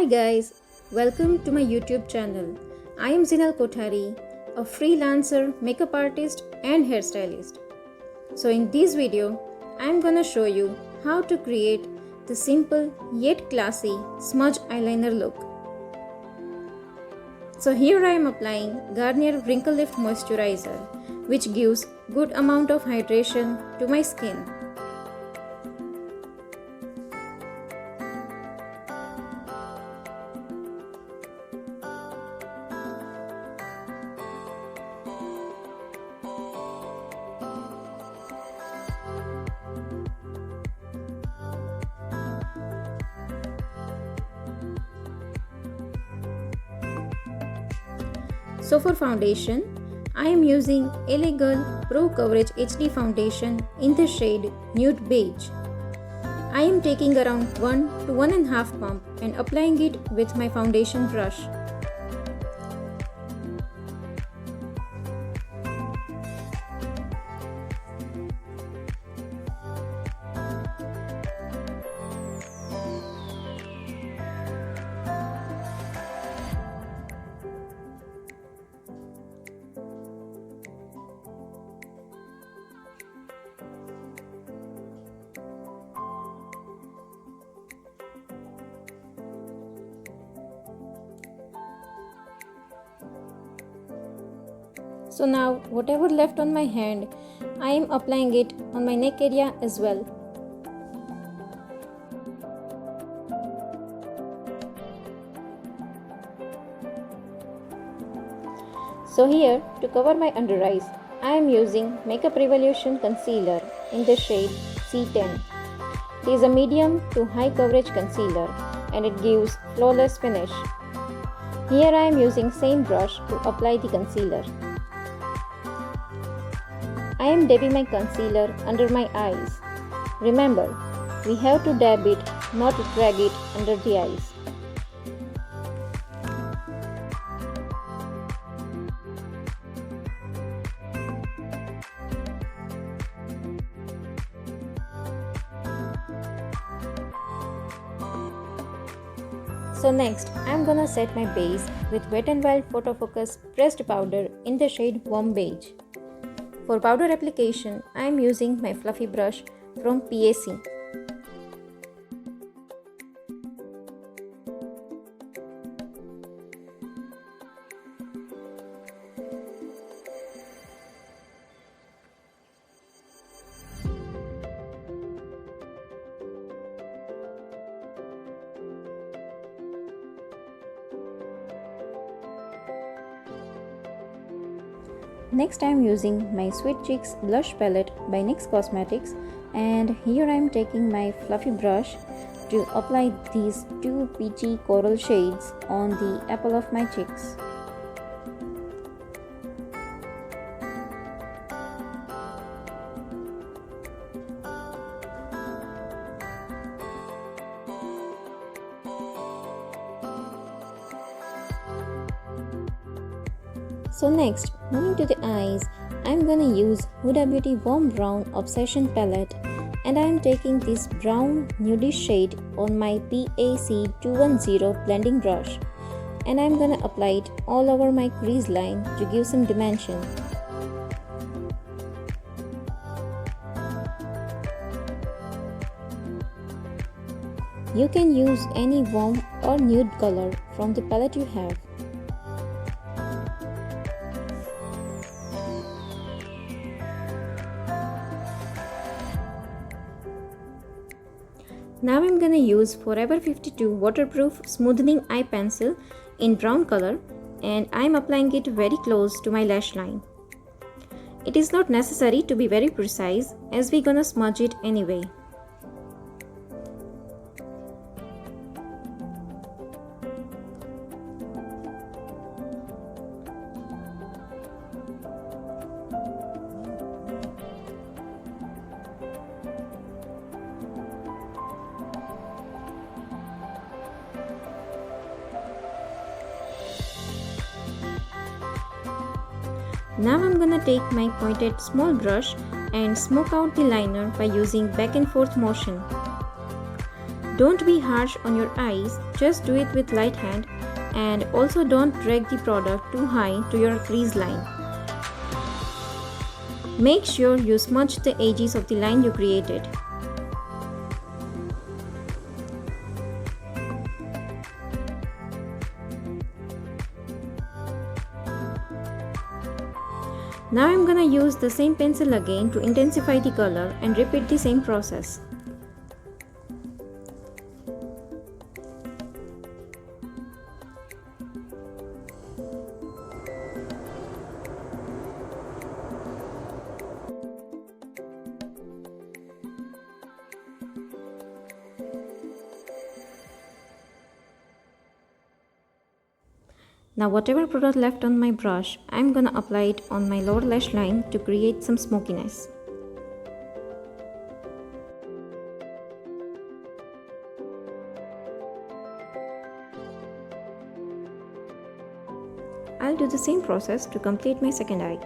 Hi guys, welcome to my YouTube channel. I am Zinal Kothari, a freelancer, makeup artist and hairstylist. So in this video, I am gonna show you how to create the simple yet classy smudge eyeliner look. So here I am applying Garnier Wrinkle Lift Moisturizer, which gives good amount of hydration to my skin. So for foundation, I am using L.A.Girl Pro Coverage HD foundation in the shade Nude Beige. I am taking around 1 to 1.5 pump and applying it with my foundation brush. So now whatever left on my hand, I am applying it on my neck area as well. So here, to cover my under eyes, I am using Makeup Revolution Concealer in the shade C10. It is a medium to high coverage concealer and it gives flawless finish. Here I am using same brush to apply the concealer. I am dabbing my concealer under my eyes. Remember, we have to dab it, not drag it under the eyes. So next, I am gonna set my base with Wet n Wild Photo Focus pressed powder in the shade Warm Beige. For powder application, I am using my fluffy brush from PAC. Next I am using my Sweet Cheeks blush palette by NYX Cosmetics, and here I am taking my fluffy brush to apply these two peachy coral shades on the apple of my cheeks. So next, moving to the eyes, I am gonna use Huda Beauty Warm Brown Obsession palette, and I am taking this brown nudish shade on my PAC 210 blending brush, and I am gonna apply it all over my crease line to give some dimension. You can use any warm or nude color from the palette you have. Now I'm gonna use Forever 52 waterproof smoothing eye pencil in brown color, and I'm applying it very close to my lash line. It is not necessary to be very precise as we're gonna smudge it anyway. Now I'm gonna take my pointed small brush and smoke out the liner by using back and forth motion. Don't be harsh on your eyes, just do it with light hand, and also don't drag the product too high to your crease line. Make sure you smudge the edges of the line you created. Now I'm gonna use the same pencil again to intensify the color and repeat the same process. Now whatever product left on my brush, I'm gonna apply it on my lower lash line to create some smokiness. I'll do the same process to complete my second eye.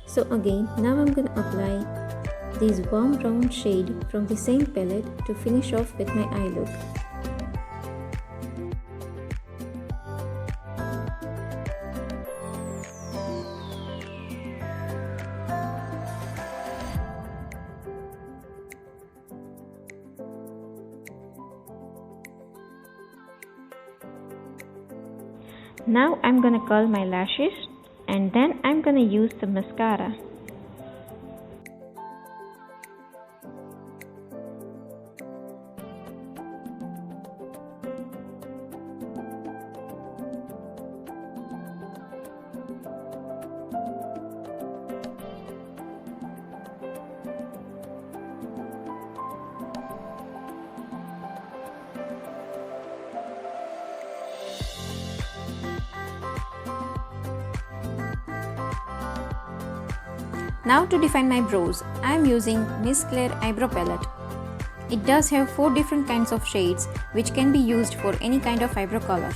So again, now I'm gonna apply this warm brown shade from the same palette to finish off with my eye look. Now I'm gonna curl my lashes and then I'm gonna use the mascara. Now to define my brows, I am using Miss Claire Eyebrow Palette. It does have 4 different kinds of shades which can be used for any kind of eyebrow color.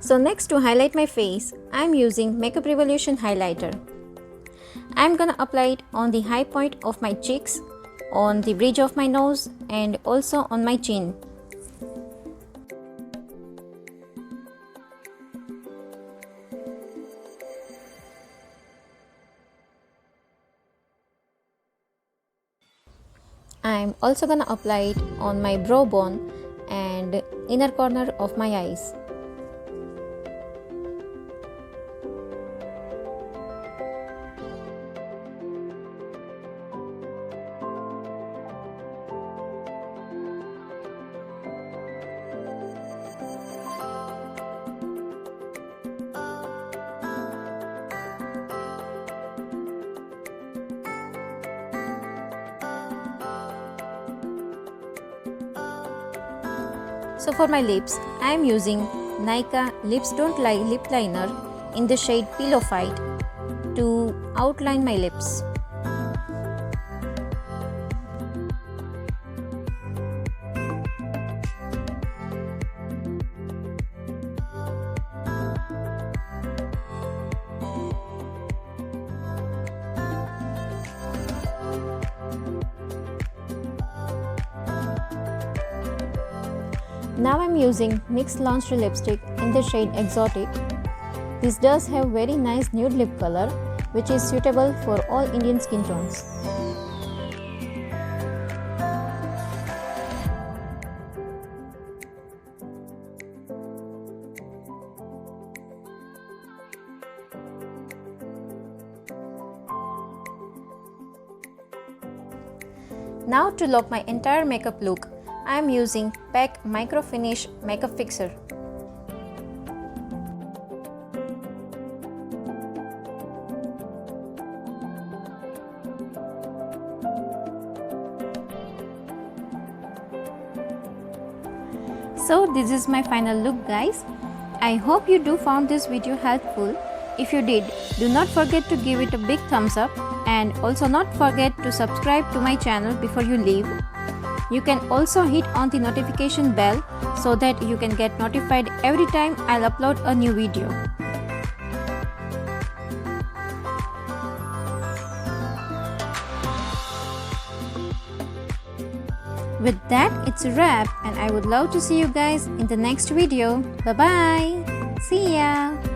So next, to highlight my face, I am using Makeup Revolution highlighter. I am gonna apply it on the high point of my cheeks, on the bridge of my nose and also on my chin. I am also gonna apply it on my brow bone and inner corner of my eyes. So for my lips, I am using Nykaa Lips Don't Lie Lip Liner in the shade Pillow Fight to outline my lips. Now I'm using NYX Lingerie lipstick in the shade Exotic. This does have very nice nude lip color which is suitable for all Indian skin tones. Now to lock my entire makeup look, I am using PAC Micro Finish Makeup Fixer. So this is my final look, guys. I hope you do found this video helpful. If you did, do not forget to give it a big thumbs up and also not forget to subscribe to my channel before you leave. You can also hit on the notification bell so that you can get notified every time I'll upload a new video. With that, it's a wrap and I would love to see you guys in the next video. Bye bye. See ya.